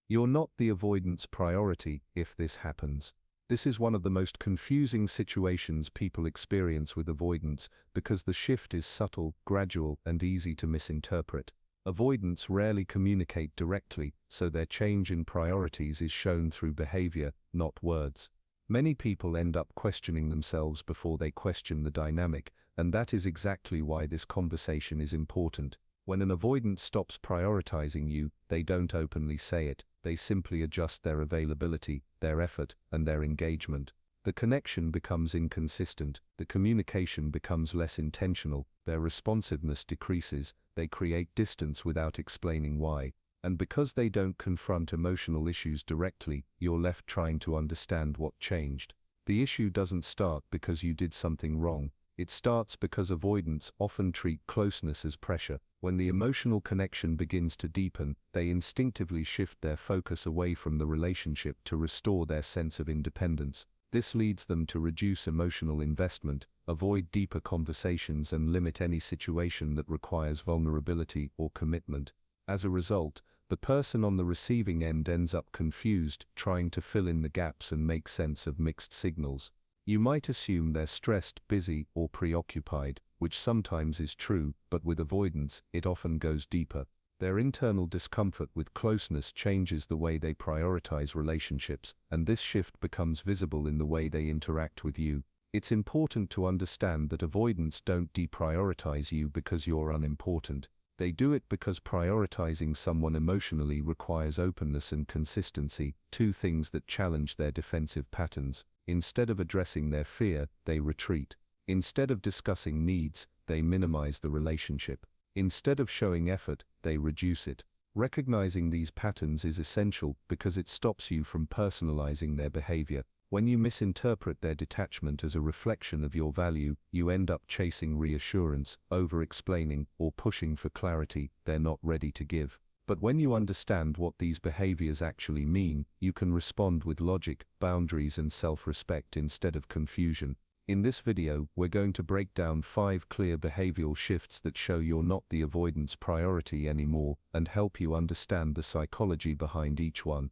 You're not the avoidance priority if this happens. This is one of the most confusing situations people experience with avoidance because the shift is subtle, gradual, and easy to misinterpret. Avoidants rarely communicate directly, so their change in priorities is shown through behavior, not words. Many people end up questioning themselves before they question the dynamic, and that is exactly why this conversation is important. When an avoidant stops prioritizing you, they don't openly say it, they simply adjust their availability, their effort, and their engagement. The connection becomes inconsistent, the communication becomes less intentional, their responsiveness decreases, they create distance without explaining why. And because they don't confront emotional issues directly, you're left trying to understand what changed. The issue doesn't start because you did something wrong. It starts because avoidants often treat closeness as pressure. When the emotional connection begins to deepen, they instinctively shift their focus away from the relationship to restore their sense of independence. This leads them to reduce emotional investment, avoid deeper conversations, and limit any situation that requires vulnerability or commitment. As a result, the person on the receiving end ends up confused, trying to fill in the gaps and make sense of mixed signals. You might assume they're stressed, busy, or preoccupied, which sometimes is true, but with avoidance, it often goes deeper. Their internal discomfort with closeness changes the way they prioritize relationships, and this shift becomes visible in the way they interact with you. It's important to understand that avoidants don't deprioritize you because you're unimportant. They do it because prioritizing someone emotionally requires openness and consistency, two things that challenge their defensive patterns. Instead of addressing their fear, they retreat. Instead of discussing needs, they minimize the relationship. Instead of showing effort, they reduce it. Recognizing these patterns is essential because it stops you from personalizing their behavior. When you misinterpret their detachment as a reflection of your value, you end up chasing reassurance, over-explaining, or pushing for clarity they're not ready to give. But when you understand what these behaviors actually mean, you can respond with logic, boundaries, and self-respect instead of confusion. In this video, we're going to break down 5 clear behavioral shifts that show you're not the avoidance priority anymore, and help you understand the psychology behind each one.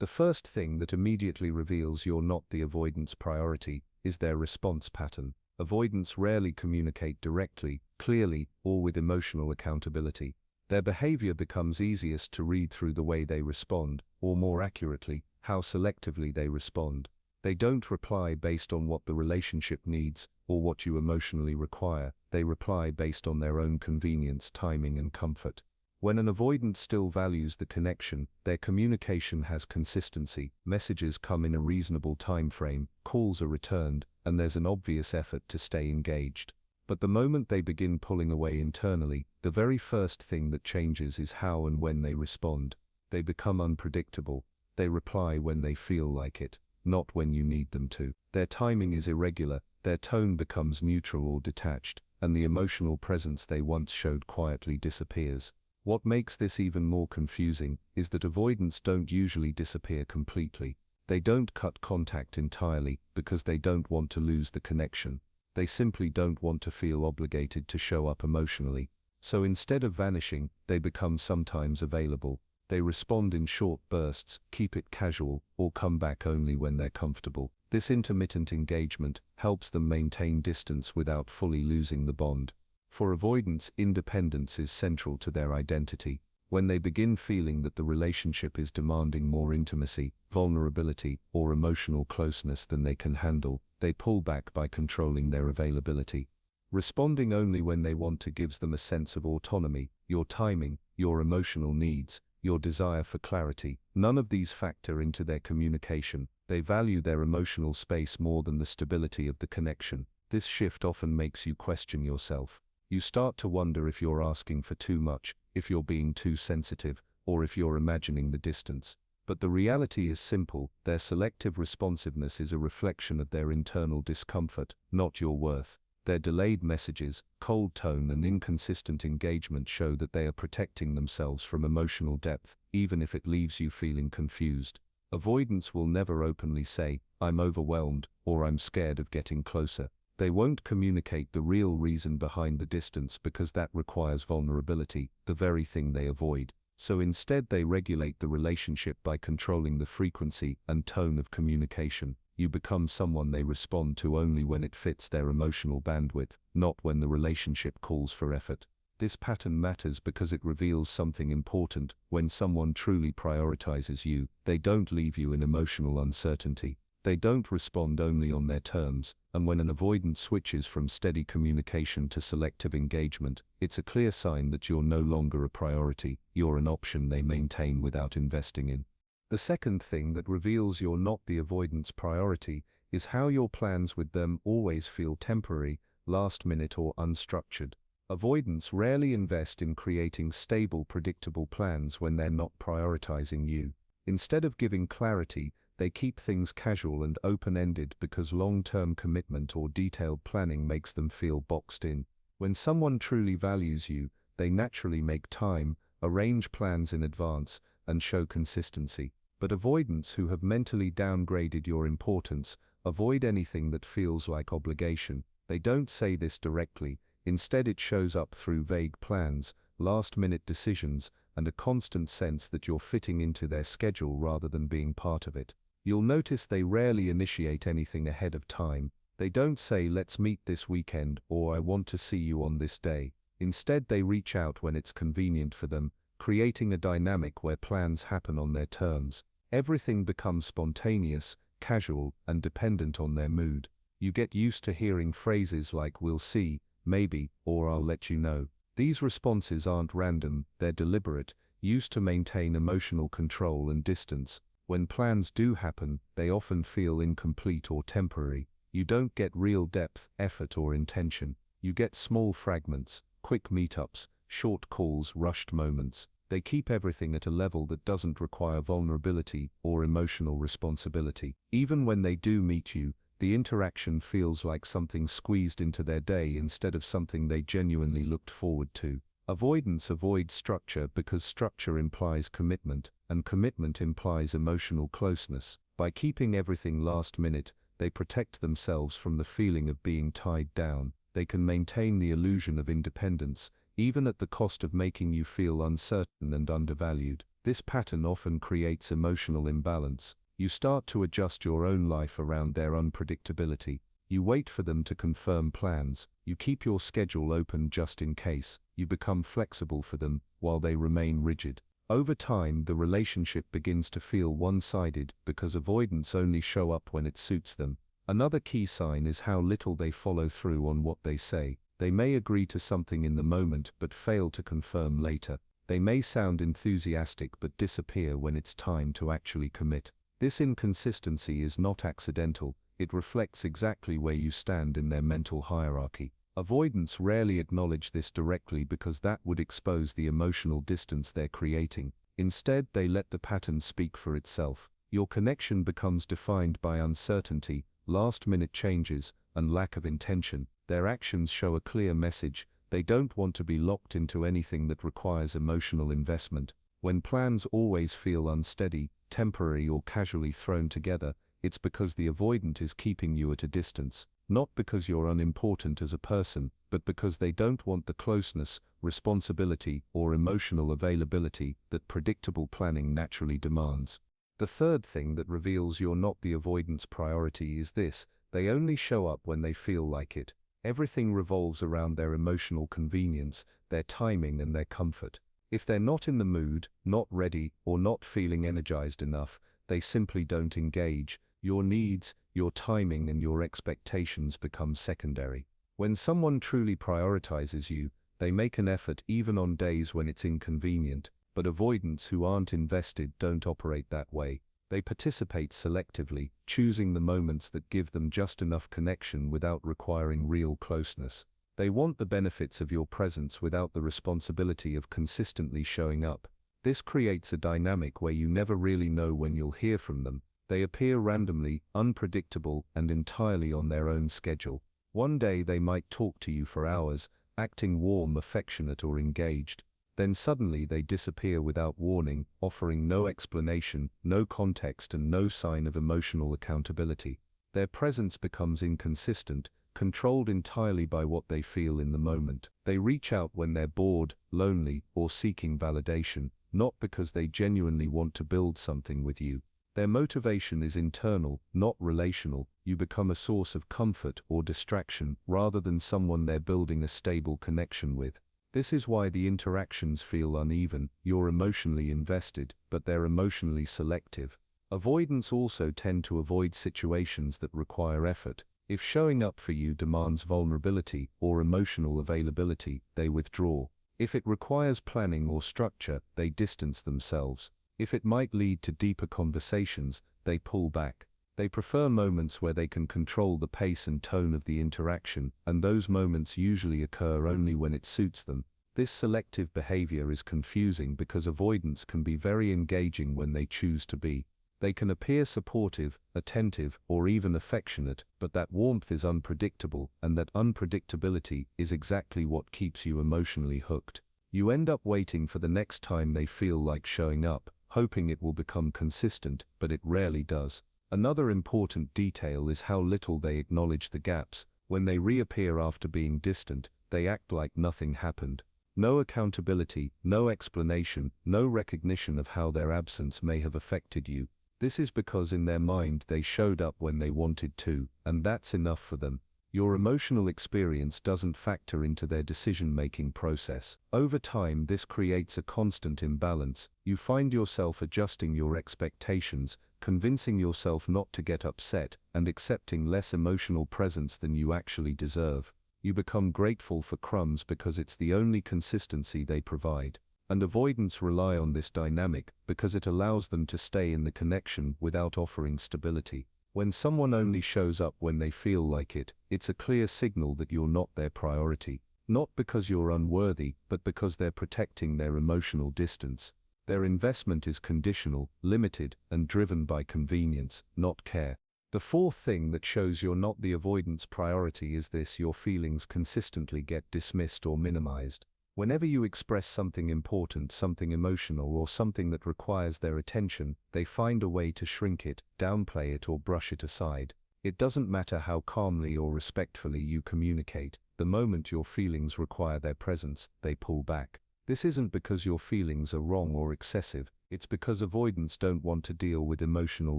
The first thing that immediately reveals you're not the avoidance priority is their response pattern. Avoidants rarely communicate directly, clearly, or with emotional accountability. Their behavior becomes easiest to read through the way they respond, or more accurately, how selectively they respond. They don't reply based on what the relationship needs, or what you emotionally require. They reply based on their own convenience, timing, and comfort. When an avoidant still values the connection, their communication has consistency, messages come in a reasonable time frame, calls are returned, and there's an obvious effort to stay engaged. But the moment they begin pulling away internally, the very first thing that changes is how and when they respond. They become unpredictable. They reply when they feel like it, not when you need them to. Their timing is irregular, their tone becomes neutral or detached, and the emotional presence they once showed quietly disappears. What makes this even more confusing is that avoidants don't usually disappear completely. They don't cut contact entirely because they don't want to lose the connection. They simply don't want to feel obligated to show up emotionally. So instead of vanishing, they become sometimes available. They respond in short bursts, keep it casual, or come back only when they're comfortable. This intermittent engagement helps them maintain distance without fully losing the bond. For avoidants, independence is central to their identity. When they begin feeling that the relationship is demanding more intimacy, vulnerability, or emotional closeness than they can handle, they pull back by controlling their availability. Responding only when they want to gives them a sense of autonomy, your timing, your emotional needs, your desire for clarity. None of these factor into their communication. They value their emotional space more than the stability of the connection. This shift often makes you question yourself. You start to wonder if you're asking for too much, if you're being too sensitive, or if you're imagining the distance. But the reality is simple: their selective responsiveness is a reflection of their internal discomfort, not your worth. Their delayed messages, cold tone, and inconsistent engagement show that they are protecting themselves from emotional depth, even if it leaves you feeling confused. Avoidants will never openly say, "I'm overwhelmed," or "I'm scared of getting closer." They won't communicate the real reason behind the distance because that requires vulnerability, the very thing they avoid. So instead they regulate the relationship by controlling the frequency and tone of communication. You become someone they respond to only when it fits their emotional bandwidth, not when the relationship calls for effort. This pattern matters because it reveals something important. When someone truly prioritizes you, they don't leave you in emotional uncertainty. They don't respond only on their terms, and when an avoidant switches from steady communication to selective engagement, it's a clear sign that you're no longer a priority, you're an option they maintain without investing in. The second thing that reveals you're not the avoidant's priority is how your plans with them always feel temporary, last-minute or unstructured. Avoidants rarely invest in creating stable, predictable plans when they're not prioritizing you. Instead of giving clarity, they keep things casual and open-ended because long-term commitment or detailed planning makes them feel boxed in. When someone truly values you, they naturally make time, arrange plans in advance, and show consistency. But avoidants who have mentally downgraded your importance avoid anything that feels like obligation. They don't say this directly, instead it shows up through vague plans, last-minute decisions, and a constant sense that you're fitting into their schedule rather than being part of it. You'll notice they rarely initiate anything ahead of time. They don't say, "Let's meet this weekend," or "I want to see you on this day." Instead, they reach out when it's convenient for them, creating a dynamic where plans happen on their terms. Everything becomes spontaneous, casual, and dependent on their mood. You get used to hearing phrases like "we'll see," "maybe," or "I'll let you know." These responses aren't random, they're deliberate, used to maintain emotional control and distance. When plans do happen, they often feel incomplete or temporary. You don't get real depth, effort, or intention. You get small fragments, quick meetups, short calls, rushed moments. They keep everything at a level that doesn't require vulnerability or emotional responsibility. Even when they do meet you, the interaction feels like something squeezed into their day instead of something they genuinely looked forward to. Avoidants avoid structure because structure implies commitment, and commitment implies emotional closeness. By keeping everything last minute, they protect themselves from the feeling of being tied down. They can maintain the illusion of independence, even at the cost of making you feel uncertain and undervalued. This pattern often creates emotional imbalance. You start to adjust your own life around their unpredictability. You wait for them to confirm plans. You keep your schedule open just in case. You become flexible for them, while they remain rigid. Over time, the relationship begins to feel one-sided because avoidants only show up when it suits them. Another key sign is how little they follow through on what they say. They may agree to something in the moment but fail to confirm later. They may sound enthusiastic but disappear when it's time to actually commit. This inconsistency is not accidental. It reflects exactly where you stand in their mental hierarchy. Avoidants rarely acknowledge this directly because that would expose the emotional distance they're creating. Instead, they let the pattern speak for itself. Your connection becomes defined by uncertainty, last-minute changes, and lack of intention. Their actions show a clear message. They don't want to be locked into anything that requires emotional investment. When plans always feel unsteady, temporary, or casually thrown together, it's because the avoidant is keeping you at a distance. Not because you're unimportant as a person, but because they don't want the closeness, responsibility, or emotional availability that predictable planning naturally demands. The third thing that reveals you're not the avoidant's priority is this: they only show up when they feel like it. Everything revolves around their emotional convenience, their timing, and their comfort. If they're not in the mood, not ready, or not feeling energized enough, they simply don't engage. Your needs, your timing, and your expectations become secondary. When someone truly prioritizes you, they make an effort even on days when it's inconvenient, but avoidants who aren't invested don't operate that way. They participate selectively, choosing the moments that give them just enough connection without requiring real closeness. They want the benefits of your presence without the responsibility of consistently showing up. This creates a dynamic where you never really know when you'll hear from them. They appear randomly, unpredictable, and entirely on their own schedule. One day they might talk to you for hours, acting warm, affectionate, or engaged. Then suddenly they disappear without warning, offering no explanation, no context, and no sign of emotional accountability. Their presence becomes inconsistent, controlled entirely by what they feel in the moment. They reach out when they're bored, lonely, or seeking validation, not because they genuinely want to build something with you. Their motivation is internal, not relational. You become a source of comfort or distraction rather than someone they're building a stable connection with. This is why the interactions feel uneven. You're emotionally invested, but they're emotionally selective. Avoidants also tend to avoid situations that require effort. If showing up for you demands vulnerability or emotional availability, they withdraw. If it requires planning or structure, they distance themselves. If it might lead to deeper conversations, they pull back. They prefer moments where they can control the pace and tone of the interaction, and those moments usually occur only when it suits them. This selective behavior is confusing because avoidants can be very engaging when they choose to be. They can appear supportive, attentive, or even affectionate, but that warmth is unpredictable, and that unpredictability is exactly what keeps you emotionally hooked. You end up waiting for the next time they feel like showing up, hoping it will become consistent, but it rarely does. Another important detail is how little they acknowledge the gaps. When they reappear after being distant, they act like nothing happened. No accountability, no explanation, no recognition of how their absence may have affected you. This is because in their mind they showed up when they wanted to, and that's enough for them. Your emotional experience doesn't factor into their decision-making process. Over time, this creates a constant imbalance. You find yourself adjusting your expectations, convincing yourself not to get upset, and accepting less emotional presence than you actually deserve. You become grateful for crumbs because it's the only consistency they provide. And avoidants rely on this dynamic because it allows them to stay in the connection without offering stability. When someone only shows up when they feel like it, it's a clear signal that you're not their priority. Not because you're unworthy, but because they're protecting their emotional distance. Their investment is conditional, limited, and driven by convenience, not care. The fourth thing that shows you're not the avoidance priority is this: your feelings consistently get dismissed or minimized. Whenever you express something important, something emotional, or something that requires their attention, they find a way to shrink it, downplay it, or brush it aside. It doesn't matter how calmly or respectfully you communicate. The moment your feelings require their presence, they pull back. This isn't because your feelings are wrong or excessive, it's because avoidants don't want to deal with emotional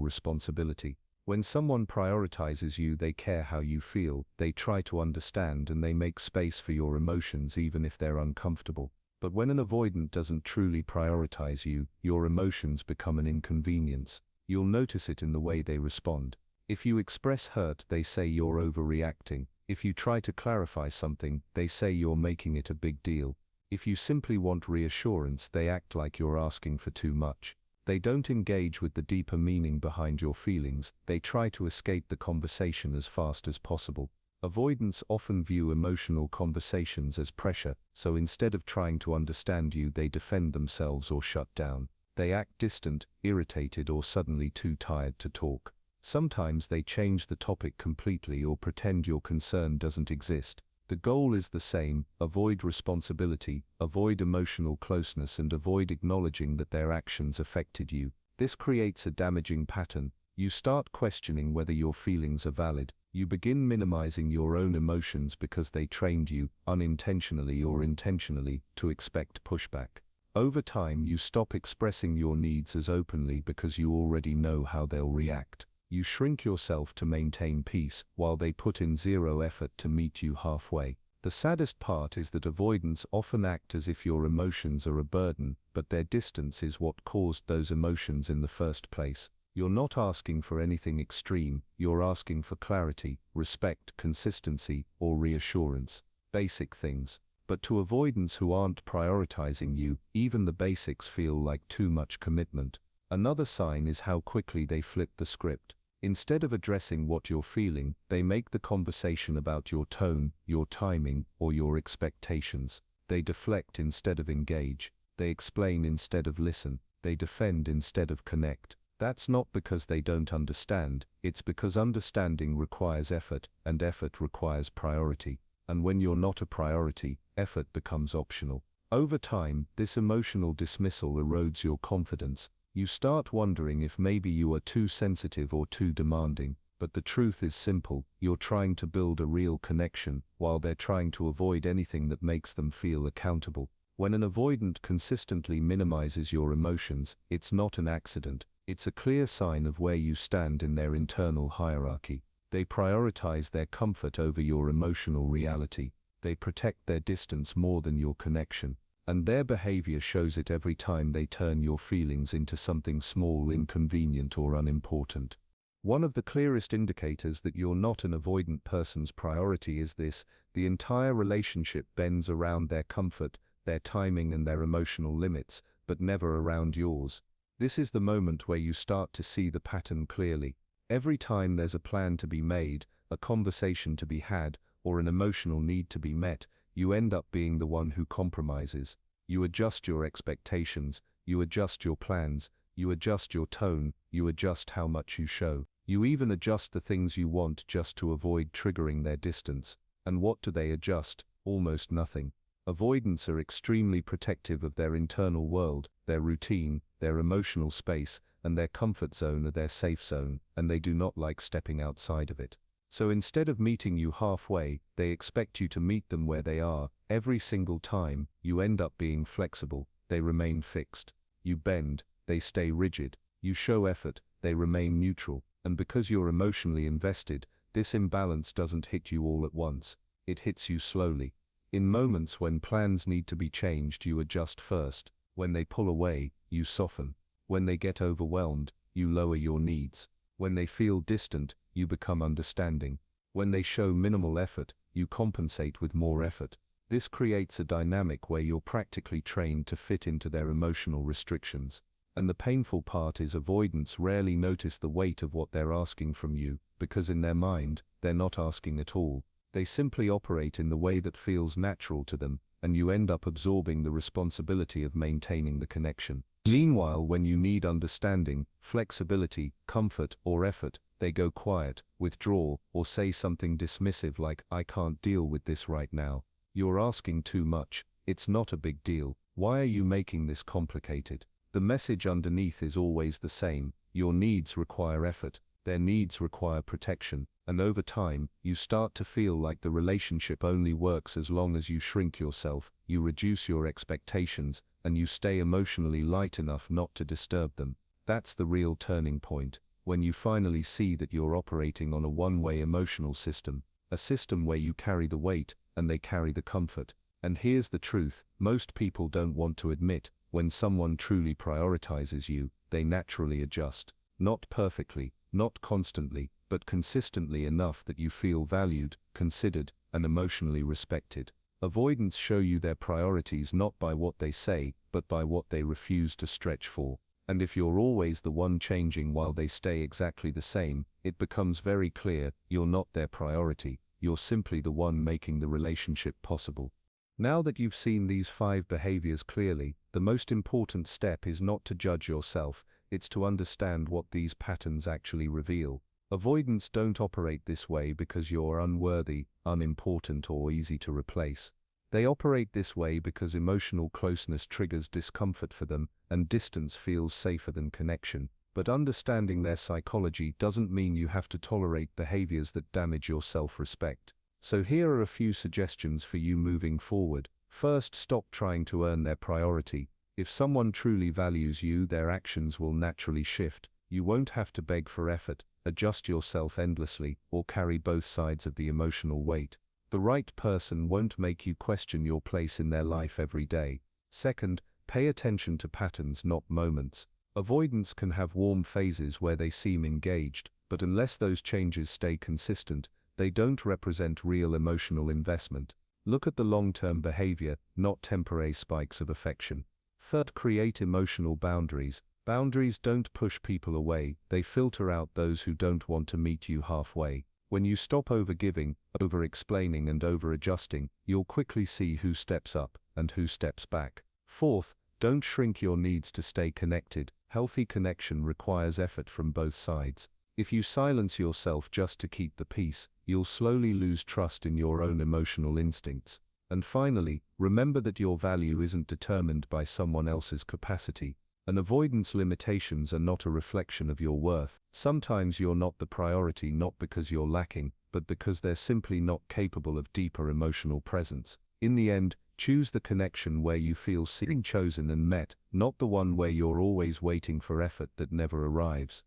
responsibility. When someone prioritizes you, they care how you feel, they try to understand, and they make space for your emotions even if they're uncomfortable. But when an avoidant doesn't truly prioritize you, your emotions become an inconvenience. You'll notice it in the way they respond. If you express hurt, they say you're overreacting. If you try to clarify something, they say you're making it a big deal. If you simply want reassurance, they act like you're asking for too much. They don't engage with the deeper meaning behind your feelings. They try to escape the conversation as fast as possible. Avoidants often view emotional conversations as pressure, so instead of trying to understand you, they defend themselves or shut down. They act distant, irritated, or suddenly too tired to talk. Sometimes they change the topic completely or pretend your concern doesn't exist. The goal is the same: avoid responsibility, avoid emotional closeness, and avoid acknowledging that their actions affected you. This creates a damaging pattern. You start questioning whether your feelings are valid. You begin minimizing your own emotions because they trained you, unintentionally or intentionally, to expect pushback. Over time, you stop expressing your needs as openly because you already know how they'll react. You shrink yourself to maintain peace, while they put in zero effort to meet you halfway. The saddest part is that avoidants often act as if your emotions are a burden, but their distance is what caused those emotions in the first place. You're not asking for anything extreme, you're asking for clarity, respect, consistency, or reassurance. Basic things. But to avoidants who aren't prioritizing you, even the basics feel like too much commitment. Another sign is how quickly they flip the script. Instead of addressing what you're feeling, they make the conversation about your tone, your timing, or your expectations. They deflect instead of engage. They explain instead of listen. They defend instead of connect. That's not because they don't understand, it's because understanding requires effort, and effort requires priority. And when you're not a priority, effort becomes optional. Over time, this emotional dismissal erodes your confidence. You start wondering if maybe you are too sensitive or too demanding, but the truth is simple: you're trying to build a real connection, while they're trying to avoid anything that makes them feel accountable. When an avoidant consistently minimizes your emotions, it's not an accident, it's a clear sign of where you stand in their internal hierarchy. They prioritize their comfort over your emotional reality. They protect their distance more than your connection. And their behavior shows it every time they turn your feelings into something small, inconvenient, or unimportant. One of the clearest indicators that you're not an avoidant person's priority is this: the entire relationship bends around their comfort, their timing, and their emotional limits, but never around yours. This is the moment where you start to see the pattern clearly. Every time there's a plan to be made, a conversation to be had, or an emotional need to be met, you end up being the one who compromises. You adjust your expectations, you adjust your plans, you adjust your tone, you adjust how much you show. You even adjust the things you want just to avoid triggering their distance. And what do they adjust? Almost nothing. Avoidants are extremely protective of their internal world, their routine, their emotional space, and their comfort zone are their safe zone, and they do not like stepping outside of it. So instead of meeting you halfway, they expect you to meet them where they are. Every single time, you end up being flexible, they remain fixed. You bend, they stay rigid. You show effort, they remain neutral. And because you're emotionally invested, this imbalance doesn't hit you all at once. It hits you slowly. In moments when plans need to be changed, you adjust first. When they pull away, you soften. When they get overwhelmed, you lower your needs. When they feel distant, you become understanding. When they show minimal effort, you compensate with more effort. This creates a dynamic where you're practically trained to fit into their emotional restrictions. And the painful part is avoidants rarely notice the weight of what they're asking from you, because in their mind, they're not asking at all. They simply operate in the way that feels natural to them, and you end up absorbing the responsibility of maintaining the connection. Meanwhile, when you need understanding, flexibility, comfort, or effort, they go quiet, withdraw, or say something dismissive like, "I can't deal with this right now." You're asking too much. It's not a big deal. Why are you making this complicated? The message underneath is always the same. Your needs require effort. Their needs require protection. And over time, you start to feel like the relationship only works as long as you shrink yourself, you reduce your expectations, and you stay emotionally light enough not to disturb them. That's the real turning point, when you finally see that you're operating on a one-way emotional system, a system where you carry the weight, and they carry the comfort. And here's the truth: most people don't want to admit, when someone truly prioritizes you, they naturally adjust. Not perfectly, not constantly, but consistently enough that you feel valued, considered, and emotionally respected. Avoidants show you their priorities not by what they say, but by what they refuse to stretch for. And if you're always the one changing while they stay exactly the same, it becomes very clear, you're not their priority, you're simply the one making the relationship possible. Now that you've seen these 5 behaviors clearly, the most important step is not to judge yourself, it's to understand what these patterns actually reveal. Avoidants don't operate this way because you're unworthy, unimportant, or easy to replace. They operate this way because emotional closeness triggers discomfort for them, and distance feels safer than connection. But understanding their psychology doesn't mean you have to tolerate behaviors that damage your self-respect. So here are a few suggestions for you moving forward. First, stop trying to earn their priority. If someone truly values you, their actions will naturally shift. You won't have to beg for effort, adjust yourself endlessly, or carry both sides of the emotional weight. The right person won't make you question your place in their life every day. Second, pay attention to patterns, not moments. Avoidants can have warm phases where they seem engaged, but unless those changes stay consistent, they don't represent real emotional investment. Look at the long-term behavior, not temporary spikes of affection. Third, create emotional boundaries. Boundaries don't push people away, they filter out those who don't want to meet you halfway. When you stop overgiving, over-explaining, and over-adjusting, you'll quickly see who steps up and who steps back. Fourth, don't shrink your needs to stay connected. Healthy connection requires effort from both sides. If you silence yourself just to keep the peace, you'll slowly lose trust in your own emotional instincts. And finally, remember that your value isn't determined by someone else's capacity. An avoidance limitations are not a reflection of your worth. Sometimes you're not the priority not because you're lacking, but because they're simply not capable of deeper emotional presence. In the end, Choose the connection where you feel seen, chosen and met, not the one where you're always waiting for effort that never arrives.